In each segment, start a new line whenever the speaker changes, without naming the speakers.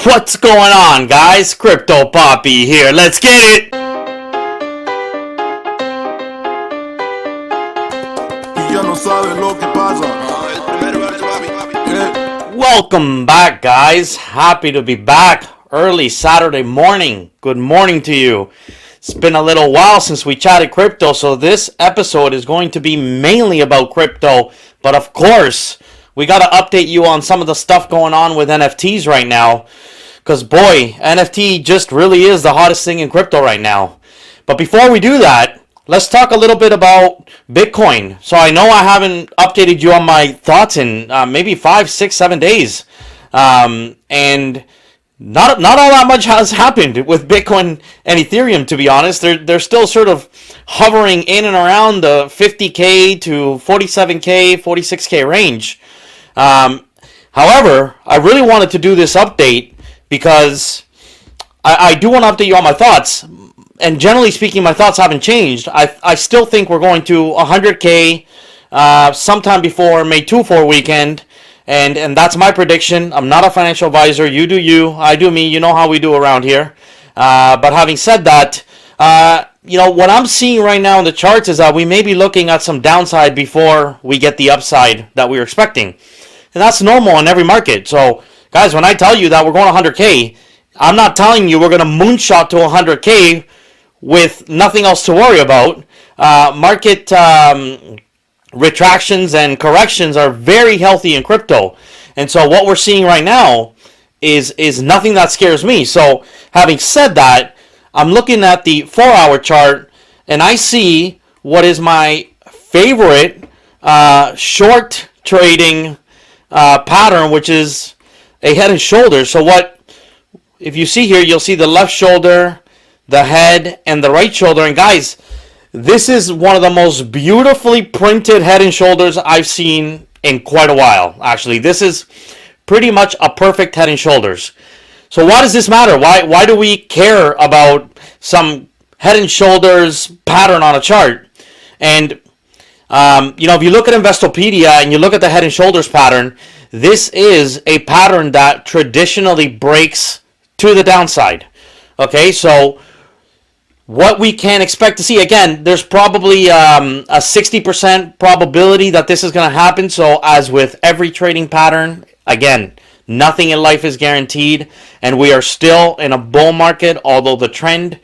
What's going on, guys? Crypto Poppy here. Let's get it! Welcome back, guys. Happy to be back early Saturday morning. Good morning to you. It's been a little while since we chatted crypto, so this episode is going to be mainly about crypto. But of course, we got to update you on some of the stuff going on with NFTs right now. Because boy, NFT just really is the hottest thing in crypto right now. But before we do that, let's talk a little bit about Bitcoin. So I know I haven't updated you on my thoughts in maybe 5, 6, 7 days. And not all that much has happened with Bitcoin and Ethereum, to be honest. They're still sort of hovering in and around the 50K to 47K, 46K range. However, I really wanted to do this update because I do want to update you on my thoughts. And generally speaking, my thoughts haven't changed. I still think we're going to 100K sometime before May 2-4 weekend. And that's my prediction. I'm not a financial advisor. You do you. I do me. You know how we do around here. But having said that, what I'm seeing right now in the charts is that we may be looking at some downside before we get the upside that we were expecting. And that's normal in every market. So, guys, when I tell you that we're going 100K, I'm not telling you we're going to moonshot to 100K with nothing else to worry about. Market retractions and corrections are very healthy in crypto. And so what we're seeing right now is nothing that scares me. So having said that, I'm looking at the 4-hour chart, and I see what is my favorite short trading pattern, which is a head and shoulders. So what, if you see here, you'll see the left shoulder, the head, and the right shoulder. And guys, this is one of the most beautifully printed head and shoulders I've seen in quite a while. Actually, this is pretty much a perfect head and shoulders. So why does this matter? Why do we care about some head and shoulders pattern on a chart? And if you look at Investopedia and you look at the head and shoulders pattern, this is a pattern that traditionally breaks to the downside. Okay, so what we can expect to see, again, there's probably a 60% probability that this is going to happen. So as with every trading pattern, again, nothing in life is guaranteed, and we are still in a bull market, although the trend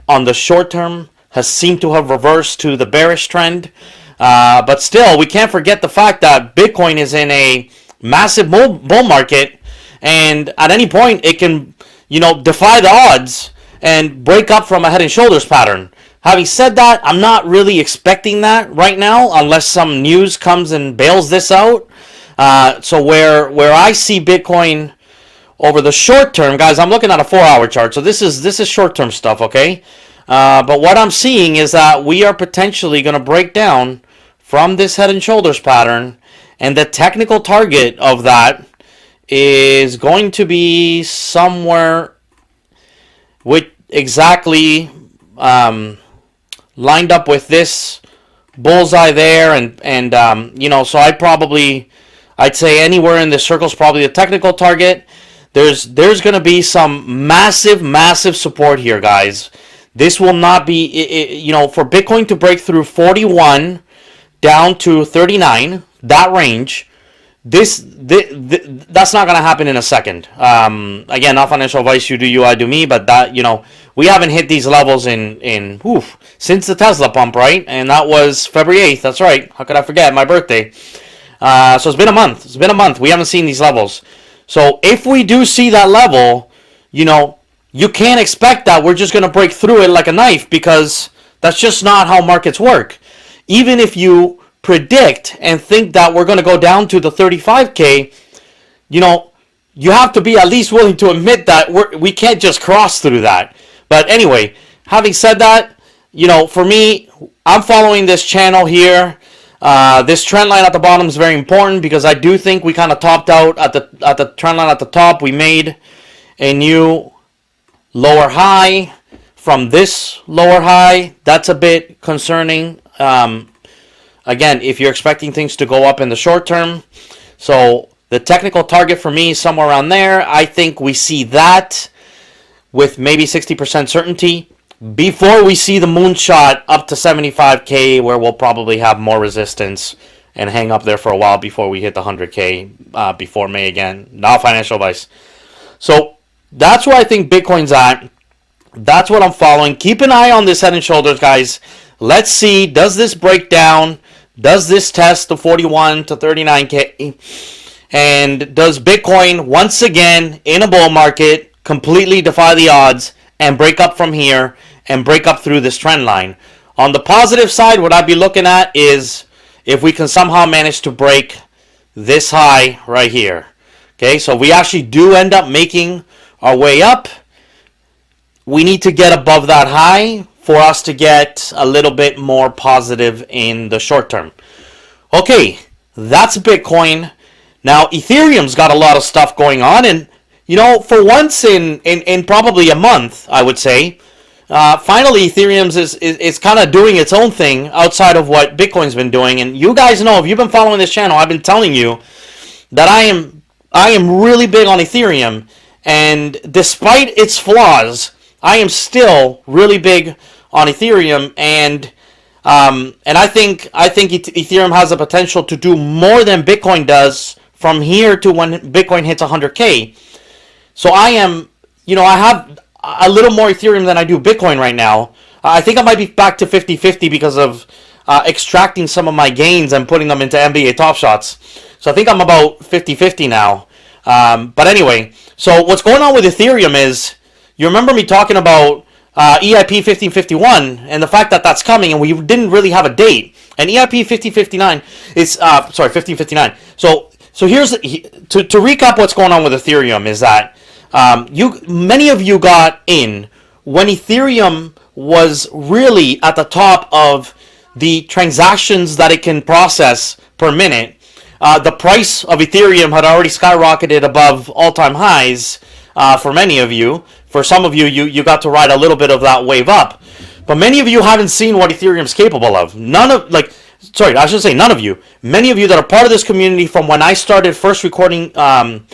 on the short term has seemed to have reversed to the bearish trend. But still, we can't forget the fact that Bitcoin is in a massive bull market, and at any point it can, defy the odds and break up from a head and shoulders pattern. Having said that, I'm not really expecting that right now unless some news comes and bails this out. So where I see Bitcoin over the short term, guys, I'm looking at a 4-hour chart. So this is short term stuff, okay? But what I'm seeing is that we are potentially going to break down from this head and shoulders pattern, and the technical target of that is going to be somewhere with exactly lined up with this bullseye there, and so I'd say anywhere in this circle is probably the technical target. There's going to be some massive support here, guys. This will not be, for Bitcoin to break through 41 down to 39, that range, that's not going to happen in a second. Again, not financial advice, you do you, I do me, but that, we haven't hit these levels since the Tesla pump, right? And that was February 8th, that's right. How could I forget? My birthday. So it's been a month. We haven't seen these levels. So if we do see that level, you can't expect that we're just going to break through it like a knife, because that's just not how markets work. Even if you predict and think that we're going to go down to the 35K, you have to be at least willing to admit that we can't just cross through that. But anyway, having said that, for me, I'm following this channel here. This trend line at the bottom is very important because I do think we kind of topped out at the trend line at the top. We made a new lower high from this lower high. That's a bit concerning. Again, if you're expecting things to go up in the short term. So The technical target for me is somewhere around there. I think we see that with maybe 60% certainty before we see the moonshot up to 75K, where we'll probably have more resistance and hang up there for a while before we hit the 100K before May again. Not financial advice. So that's where I think Bitcoin's at. That's what I'm following. Keep an eye on this head and shoulders, guys. Let's see, does this break down? Does this test the 41 to 39K? And does Bitcoin, once again, in a bull market, completely defy the odds and break up from here and break up through this trend line? On the positive side, what I'd be looking at is if we can somehow manage to break this high right here. Okay, so we actually do end up making our way up. We need to get above that high for us to get a little bit more positive in the short term. Okay, that's Bitcoin. Now, Ethereum's got a lot of stuff going on, and, you know, for once in probably a month, I would say, finally Ethereum's is kind of doing its own thing outside of what Bitcoin's been doing. And you guys know, if you've been following this channel, I've been telling you that I am really big on Ethereum, and despite its flaws, I am still really big on Ethereum, and I think Ethereum has the potential to do more than Bitcoin does from here to when Bitcoin hits 100K. So I have a little more Ethereum than I do Bitcoin right now. I think I might be back to 50-50 because of extracting some of my gains and putting them into NBA Top Shots. So I think I'm about 50-50 now. But anyway, so what's going on with Ethereum is, you remember me talking about EIP 1551 and the fact that that's coming, and we didn't really have a date. And EIP 1559 is 1559. So here's to recap what's going on with Ethereum is that many of you got in when Ethereum was really at the top of the transactions that it can process per minute. The price of Ethereum had already skyrocketed above all-time highs for many of you. For some of you, you got to ride a little bit of that wave up. But many of you haven't seen what Ethereum's capable of. None of you. Many of you that are part of this community from when I started first recording on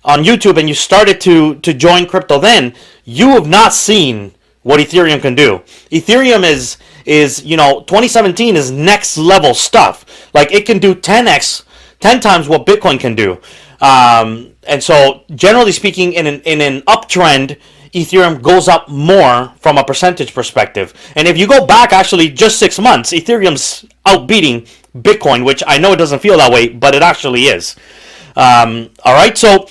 YouTube and you started to join crypto then, you have not seen what Ethereum can do. Ethereum is 2017 is next level stuff. Like, it can do 10 times what Bitcoin can do. And so, generally speaking, in an uptrend, Ethereum goes up more from a percentage perspective. And if you go back actually just 6 months, Ethereum's outbeating Bitcoin, which I know it doesn't feel that way, but it actually is. All right, so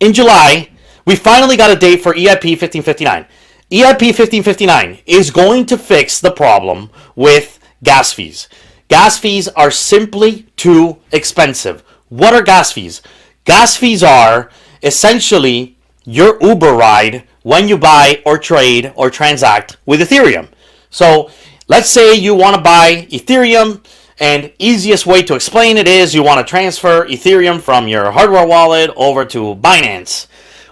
in July, we finally got a date for EIP 1559. EIP 1559 is going to fix the problem with gas fees. Gas fees are simply too expensive. What are gas fees? Gas fees are essentially your Uber ride when you buy or trade or transact with Ethereum. So let's say you want to buy Ethereum, and easiest way to explain it is you want to transfer Ethereum from your hardware wallet over to Binance.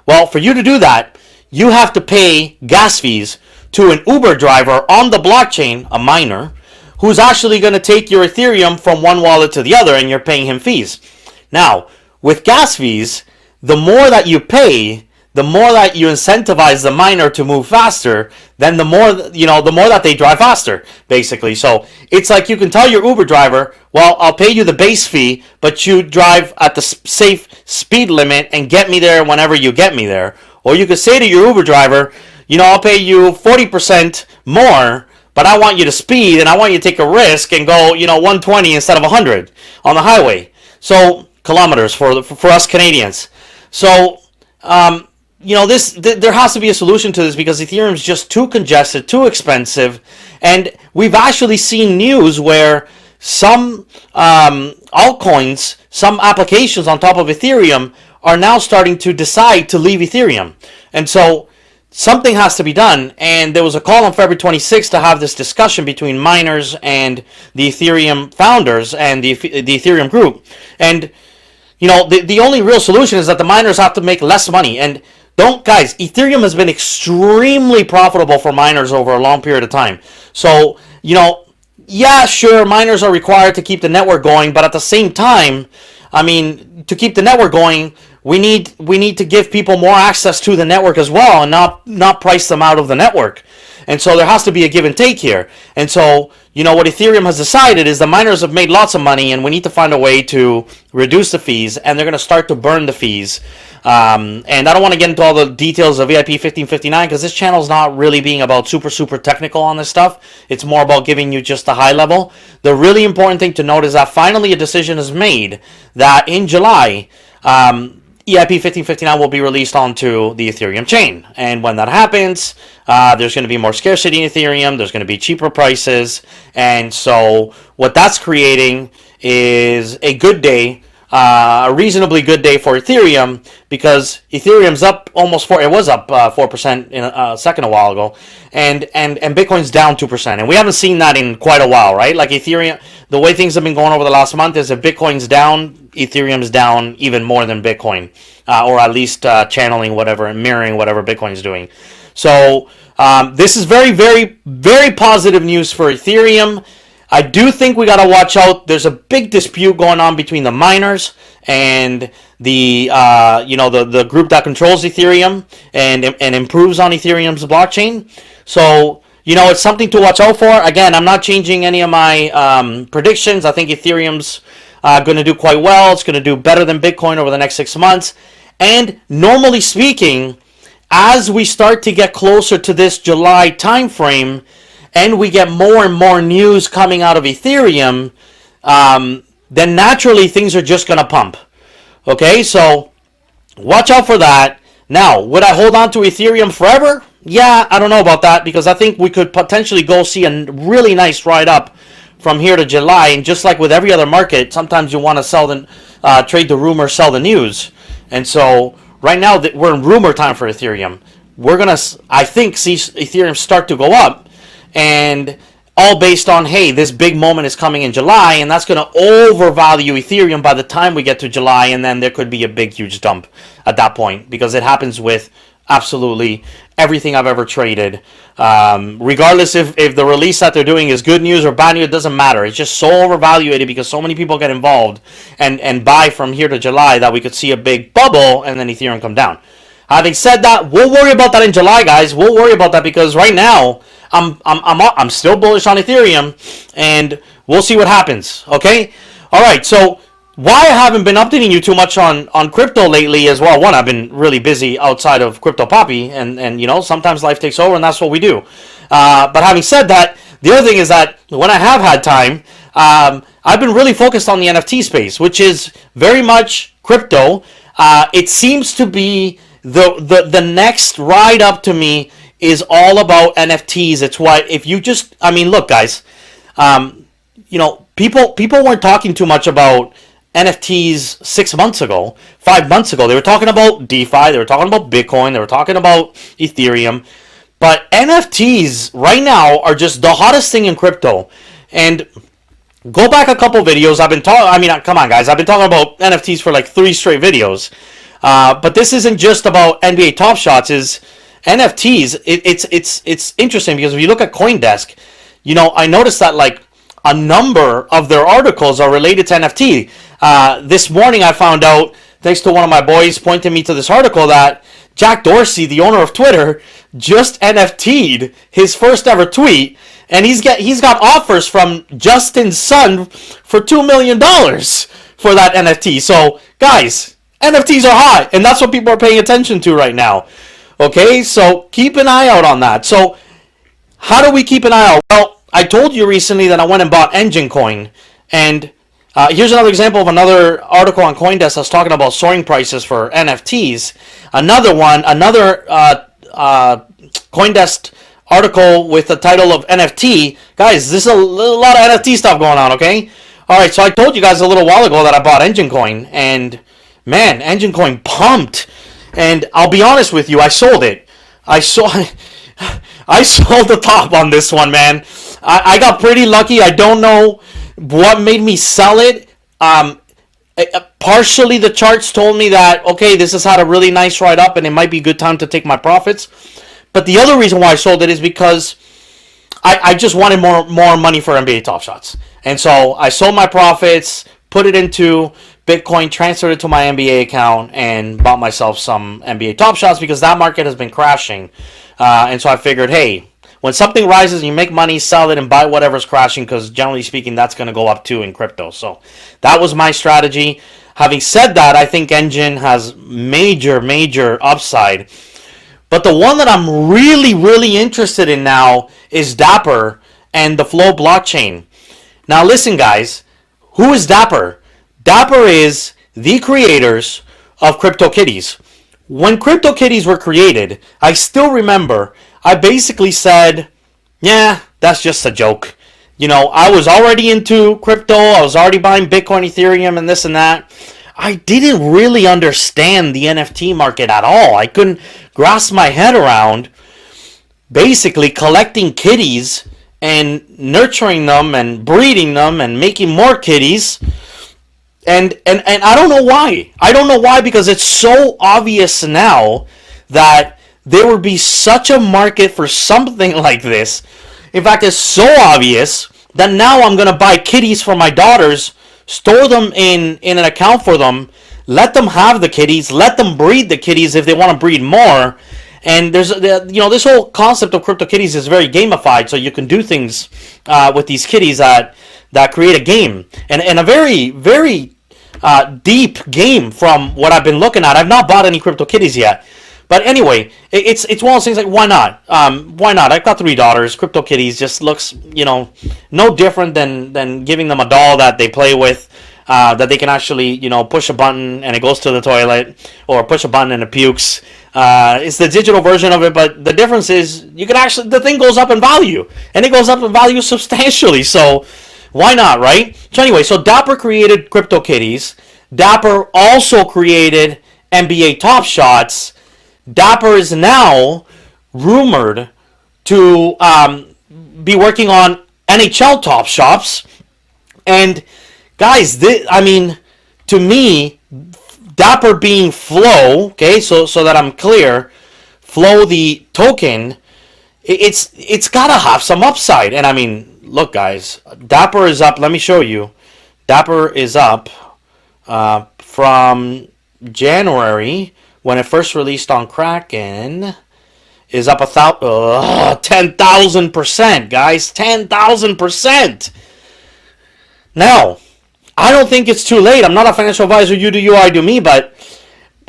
Well, for you to do that, you have to pay gas fees to an Uber driver on the blockchain, a miner, who's actually going to take your Ethereum from one wallet to the other, and you're paying him fees. Now, with gas fees, the more that you pay, the more that you incentivize the miner to move faster, then the more that they drive faster, basically. So it's like you can tell your Uber driver, well, I'll pay you the base fee, but you drive at the safe speed limit and get me there whenever you get me there. Or you could say to your Uber driver, I'll pay you 40% more, but I want you to speed and I want you to take a risk and go, 120 instead of 100 on the highway. So kilometers for us Canadians. So, there has to be a solution to this because Ethereum is just too congested, too expensive, and we've actually seen news where some altcoins, some applications on top of Ethereum are now starting to decide to leave Ethereum. And so something has to be done, and there was a call on February 26th to have this discussion between miners and the Ethereum founders and the Ethereum group. And the only real solution is that the miners have to make less money. And guys, Ethereum has been extremely profitable for miners over a long period of time. So, yeah, sure, miners are required to keep the network going, but at the same time, I mean, to keep the network going, we need to give people more access to the network as well, and not price them out of the network. And so there has to be a give and take here. And so, what Ethereum has decided is the miners have made lots of money, and we need to find a way to reduce the fees, and they're going to start to burn the fees. And I don't want to get into all the details of VIP 1559 because this channel is not really being about super technical on this stuff. It's more about giving you just the high level. The really important thing to note is that finally a decision is made that in July, EIP 1559 will be released onto the Ethereum chain. And when that happens, there's going to be more scarcity in Ethereum. There's going to be cheaper prices. And so what that's creating is a good day, a reasonably good day for Ethereum, because Ethereum's up almost 4%. It was up 4% in a second a while ago. And Bitcoin's down 2%. And we haven't seen that in quite a while, right? Like Ethereum, the way things have been going over the last month is if Bitcoin's down, Ethereum's down even more than Bitcoin, or at least channeling whatever and mirroring whatever Bitcoin's doing. So this is very positive news for Ethereum. I do think we got to watch out. There's a big dispute going on between the miners and the the group that controls Ethereum and improves on Ethereum's blockchain. So it's something to watch out for. Again, I'm not changing any of my predictions. I think Ethereum's going to do quite well. It's going to do better than Bitcoin over the next 6 months. And normally speaking, as we start to get closer to this July timeframe, and we get more and more news coming out of Ethereum, then naturally things are just going to pump. Okay, so watch out for that. Now, would I hold on to Ethereum forever? Yeah, I don't know about that, because I think we could potentially go see a really nice ride up from here to July. And just like with every other market, sometimes you want to trade the rumor, sell the news. And so right now we're in rumor time for Ethereum. We're going to, I think, see Ethereum start to go up, and all based on, hey, this big moment is coming in July, and that's going to overvalue Ethereum by the time we get to July, and then there could be a big, huge dump at that point, because it happens with absolutely everything I've ever traded. Regardless if the release that they're doing is good news or bad news, it doesn't matter. It's just so overvaluated because so many people get involved and buy from here to July that we could see a big bubble and then Ethereum come down. Having said that, we'll worry about that in July, guys. We'll worry about that because right now I'm still bullish on Ethereum, and we'll see what happens. Okay, all right. So why I haven't been updating you too much on crypto lately as well. One, I've been really busy outside of Crypto Poppy, and sometimes life takes over, and that's what we do. But having said that, the other thing is that when I have had time, I've been really focused on the NFT space, which is very much crypto. It seems to be the next ride up to me is all about NFTs. It's what, if you just, look, guys, people weren't talking too much about NFTs 6 months ago, 5 months ago. They were talking about DeFi, they were talking about Bitcoin, they were talking about Ethereum. But NFTs right now are just the hottest thing in crypto. And go back a couple videos. I've been talking, come on, guys. I've been talking about NFTs for like 3 straight videos. But this isn't just about NBA Top Shots. Is NFTs. It's interesting because if you look at CoinDesk, I noticed that like a number of their articles are related to NFT. This morning I found out, thanks to one of my boys pointing me to this article, that Jack Dorsey, the owner of Twitter, just NFT'd his first ever tweet, and he's got offers from Justin's son for $2 million for that NFT. So guys, NFTs are hot, and that's what people are paying attention to right now. Okay, so keep an eye out on that. So how do we keep an eye out? Well, I told you recently that I went and bought Engine Coin, and here's another example of another article on CoinDesk that's talking about soaring prices for NFTs. Another CoinDesk article with the title of NFT. Guys, this is a lot of NFT stuff going on, okay? All right, so I told you guys a little while ago that I bought Engine Coin, and man, Engine Coin pumped. And I'll be honest with you, I sold it. I sold the top on this one, man. I got pretty lucky. I don't know what made me sell it. Partially, the charts told me that, okay, this has had a really nice ride up and it might be a good time to take my profits. But the other reason why I sold it is because I just wanted more money for NBA Top Shots. And so I sold my profits, put it into Bitcoin, transferred it to my NBA account, and bought myself some NBA Top Shots because that market has been crashing. And so I figured, hey, when something rises and you make money, sell it and buy whatever's crashing because generally speaking, that's going to go up too in crypto. So that was my strategy. Having said that, I think Engine has major upside. But the one that I'm really interested in now is Dapper and the Flow blockchain. Now listen, guys, who is Dapper? Dapper is the creators of CryptoKitties. When CryptoKitties were created, I still remember I basically said, yeah, that's just a joke. You know, I was already into crypto. I was already buying Bitcoin, Ethereum, and this and that. I didn't really understand the NFT market at all. I couldn't grasp my head around basically collecting kitties and nurturing them and breeding them and making more kitties. And I don't know why. I don't know why, because it's so obvious now that there would be such a market for something like this. In fact, it's so obvious that now I'm going to buy kitties for my daughters, store them in an account for them, let them have the kitties, let them breed the kitties if they want to breed more. And there's, this whole concept of CryptoKitties is very gamified, so you can do things with these kitties that create a game. And a very deep game from what I've been looking at. I've not bought any CryptoKitties yet. But anyway, it's one of those things like, why not? Why not? I've got 3 daughters. CryptoKitties just looks, no different than giving them a doll that they play with, that they can actually, push a button and it goes to the toilet, or push a button and it pukes. It's the digital version of it, but the difference is the thing goes up in value, and it goes up in value substantially. So why not, right? So anyway, so Dapper created CryptoKitties. Dapper also created NBA Top Shots. Dapper is now rumored to be working on NHL Top Shops. And guys, to me, Dapper being Flow, okay, so that I'm clear, Flow the token, it's gotta have some upside. And look, guys, Dapper is up. Let me show you. Dapper is up from January, when it first released on Kraken, is up 10,000%, guys. 10,000%. Now, I don't think it's too late. I'm not a financial advisor. You do you, I do me. But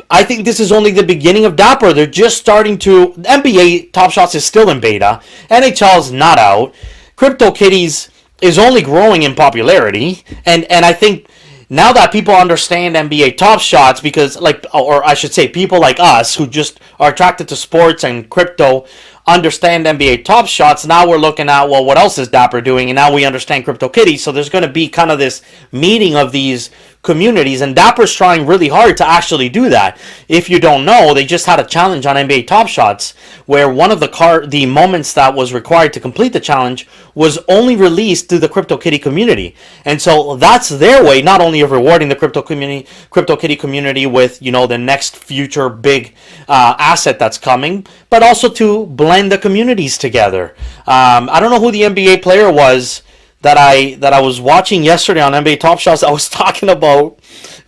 I think this is only the beginning of Dapper. They're just starting to... NBA Top Shots is still in beta. NHL is not out. CryptoKitties is only growing in popularity. And I think... now that people understand NBA Top Shots, because, or I should say people like us who just are attracted to sports and crypto understand NBA Top Shots, now we're looking at, well, what else is Dapper doing? And now we understand CryptoKitties. So there's going to be kind of this meeting of these communities, and Dapper's trying really hard to actually do that. If you don't know, they just had a challenge on NBA Top Shots where one of the moments that was required to complete the challenge was only released to the CryptoKitty community. And so that's their way not only of rewarding the CryptoKitty community with, the next future big asset that's coming, but also to blend the communities together. I don't know who the NBA player was that I was watching yesterday on NBA Top Shots. I was talking about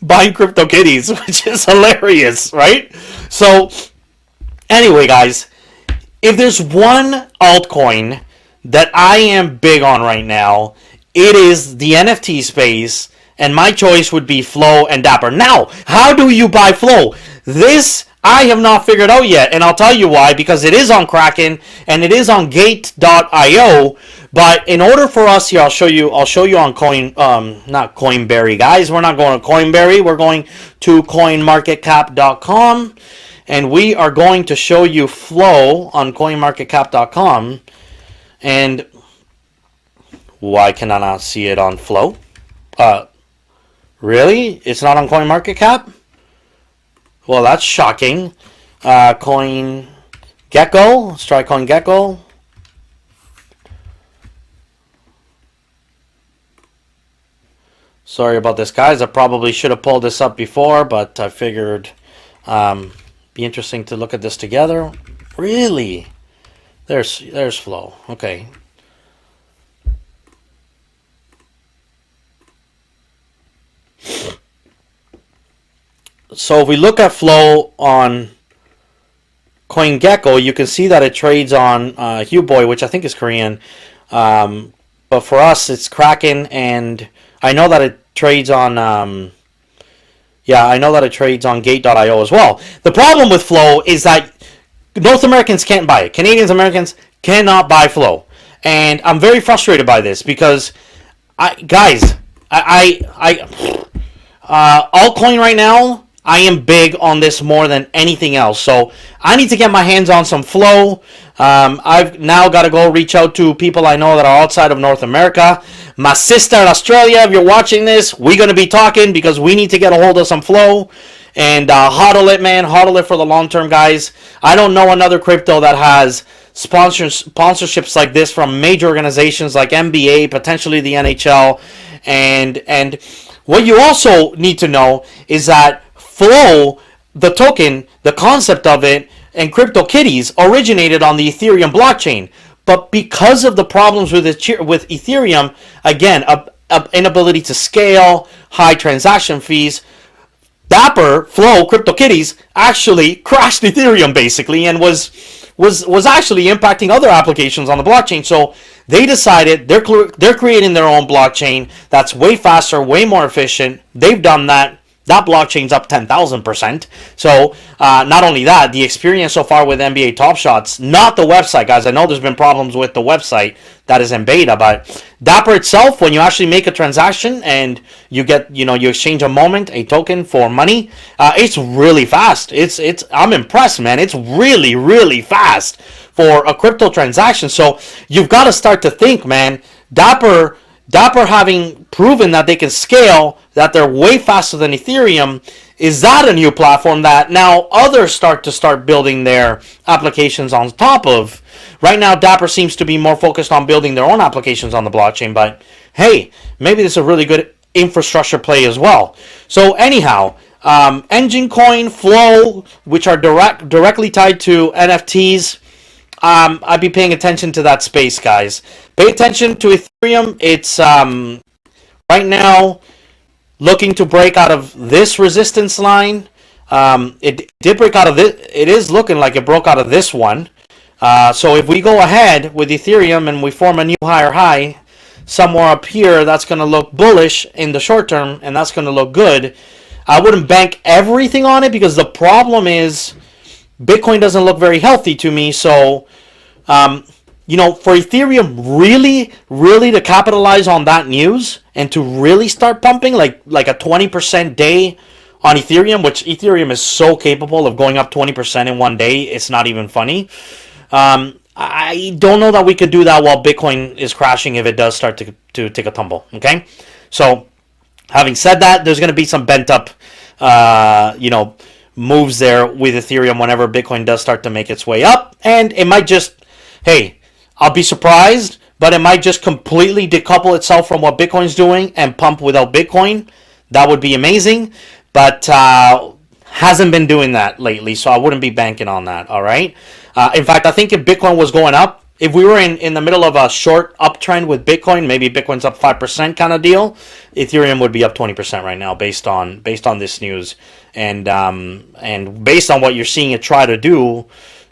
buying CryptoKitties, which is hilarious, right? So anyway, guys, if there's one altcoin that I am big on right now, it is the NFT space, and my choice would be Flow and Dapper. Now, how do you buy Flow? This I have not figured out yet, and I'll tell you why, because it is on Kraken and it is on Gate.io. But in order for us here, I'll show you on not Coinberry, guys. We're not going to Coinberry. We're going to coinmarketcap.com, and we are going to show you Flow on coinmarketcap.com. And why can I not see it on Flow? Really? It's not on CoinMarketCap? Well, that's shocking. CoinGecko. Let's try CoinGecko. Sorry about this, guys. I probably should have pulled this up before, but I figured be interesting to look at this together. Really? There's Flow. Okay. So if we look at flow on CoinGecko, you can see that it trades on Huboy, which I think is Korean. But for us, it's Kraken, and I know that it trades on. I know that it trades on Gate.io as well. The problem with Flow is that North Americans can't buy it. Canadians, Americans cannot buy Flow, and I'm very frustrated by this because, altcoin right now, I am big on this more than anything else. So I need to get my hands on some Flow. I've now got to go reach out to people I know that are outside of North America. My sister in Australia, if you're watching this, we're going to be talking because we need to get a hold of some Flow. And hodl it, man. Hodl it for the long term, guys. I don't know another crypto that has sponsorships like this from major organizations like NBA, potentially the NHL. And what you also need to know is that Flow, the token, the concept of it, and CryptoKitties originated on the Ethereum blockchain. But because of the problems with Ethereum, again, inability to scale, high transaction fees, Dapper, Flow, CryptoKitties actually crashed Ethereum basically and was actually impacting other applications on the blockchain. So they decided they're creating their own blockchain that's way faster, way more efficient. They've done that. That blockchain's up 10,000%. So not only that, the experience so far with NBA Top Shots, not the website, guys. I know there's been problems with the website that is in beta, but Dapper itself, when you actually make a transaction and you get, you exchange a moment, a token for money, it's really fast. I'm impressed, man. It's really, really fast for a crypto transaction. So you've got to start to think, man. Dapper having proven that they can scale, that they're way faster than Ethereum, is that a new platform that now others start building their applications on top of? Right now, Dapper seems to be more focused on building their own applications on the blockchain, but hey, maybe this is a really good infrastructure play as well. So anyhow, Engine Coin, Flow, which are directly tied to NFTs, I'd be paying attention to that space, guys. Pay attention to Ethereum. It's right now looking to break out of this resistance line. It did break out of this. It is looking like it broke out of this one. So if we go ahead with Ethereum and we form a new higher high somewhere up here, that's going to look bullish in the short term, and that's going to look good. I wouldn't bank everything on it because the problem is Bitcoin doesn't look very healthy to me. So, for Ethereum really, really to capitalize on that news and to really start pumping like a 20% day on Ethereum, which Ethereum is so capable of going up 20% in one day, it's not even funny. I don't know that we could do that while Bitcoin is crashing if it does start to take a tumble. Okay, so having said that, there's going to be some bent up, moves there with Ethereum whenever Bitcoin does start to make its way up, and it might just, I'll be surprised, but it might just completely decouple itself from what Bitcoin's doing and pump without Bitcoin. That would be amazing, but hasn't been doing that lately, so I wouldn't be banking on that. All right. In fact, I think if Bitcoin was going up, if we were in the middle of a short uptrend with Bitcoin, maybe Bitcoin's up 5% kind of deal, Ethereum would be up 20% right now based on this news and based on what you're seeing it try to do,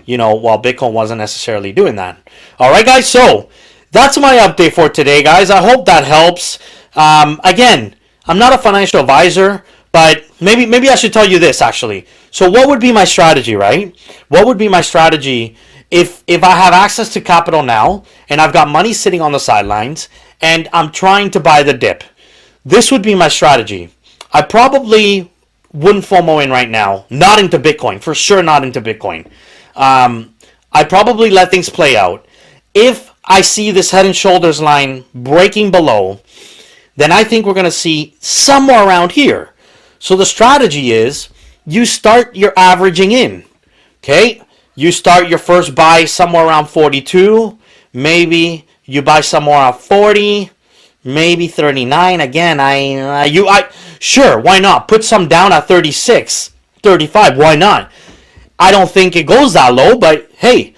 while Bitcoin wasn't necessarily doing that. All right, guys. So that's my update for today, guys. I hope that helps. Again, I'm not a financial advisor, but maybe I should tell you this actually. So what would be my strategy, right? What would be my strategy if I have access to capital now and I've got money sitting on the sidelines and I'm trying to buy the dip? This would be my strategy. I probably wouldn't FOMO in right now. Not into Bitcoin. For sure not into Bitcoin. I'd probably let things play out. If I see this head and shoulders line breaking below, then I think we're going to see somewhere around here. So the strategy is you start your averaging in. Okay? You start your first buy somewhere around 42. Maybe you buy somewhere around 40. Maybe 39. Again, sure, why not? Put some down at 36, 35. Why not? I don't think it goes that low, but hey,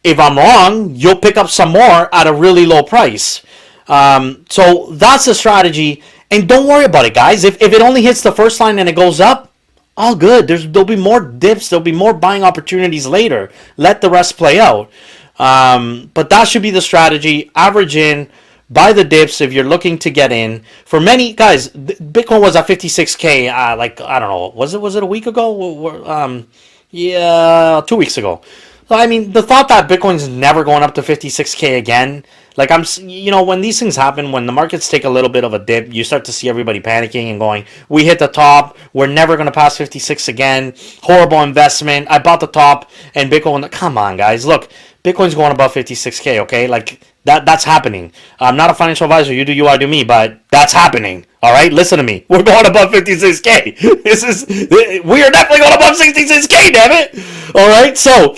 if I'm wrong, you'll pick up some more at a really low price. So that's the strategy. And don't worry about it, guys. If it only hits the first line and it goes up, all good. There'll be more dips. There'll be more buying opportunities later. Let the rest play out. But that should be the strategy. Average in, buy the dips if you're looking to get in. For many guys, Bitcoin was at 56K. Like I don't know, was it a week ago? Yeah, 2 weeks ago. So I mean, the thought that Bitcoin's never going up to 56K again, like when these things happen, when the markets take a little bit of a dip, you start to see everybody panicking and going, "We hit the top. We're never going to pass 56 again. Horrible investment. I bought the top." And Bitcoin, come on, guys, look, Bitcoin's going above 56K. Okay, like that's happening. I'm not a financial advisor. You do you, I do me, but that's happening. All right, listen to me. We're going above 56K. We are definitely going above 66K. Damn it! All right, so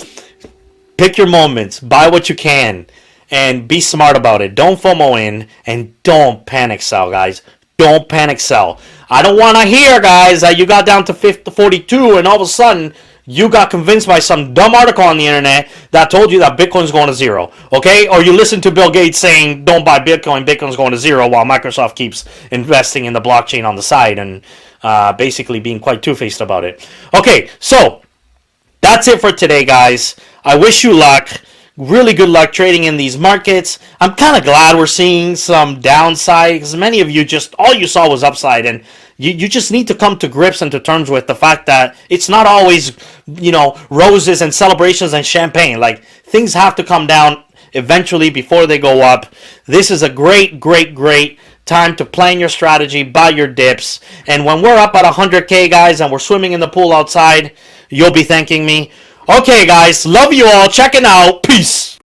pick your moments, buy what you can, and be smart about it. Don't FOMO in, and don't panic sell, guys. Don't panic sell. I don't want to hear, guys, that you got down to 42 and all of a sudden you got convinced by some dumb article on the internet that told you that Bitcoin's going to zero, okay? Or you listen to Bill Gates saying, don't buy Bitcoin, Bitcoin's going to zero, while Microsoft keeps investing in the blockchain on the side and basically being quite two-faced about it. Okay, so that's it for today, guys. I wish you luck. Really good luck trading in these markets. I'm kind of glad we're seeing some downside because many of you all you saw was upside, and you just need to come to grips and to terms with the fact that it's not always, roses and celebrations and champagne. Like, things have to come down eventually before they go up. This is a great, great, great time to plan your strategy, buy your dips, and when we're up at 100K, guys, and we're swimming in the pool outside, you'll be thanking me. Okay, guys, love you all. Checking out. Peace.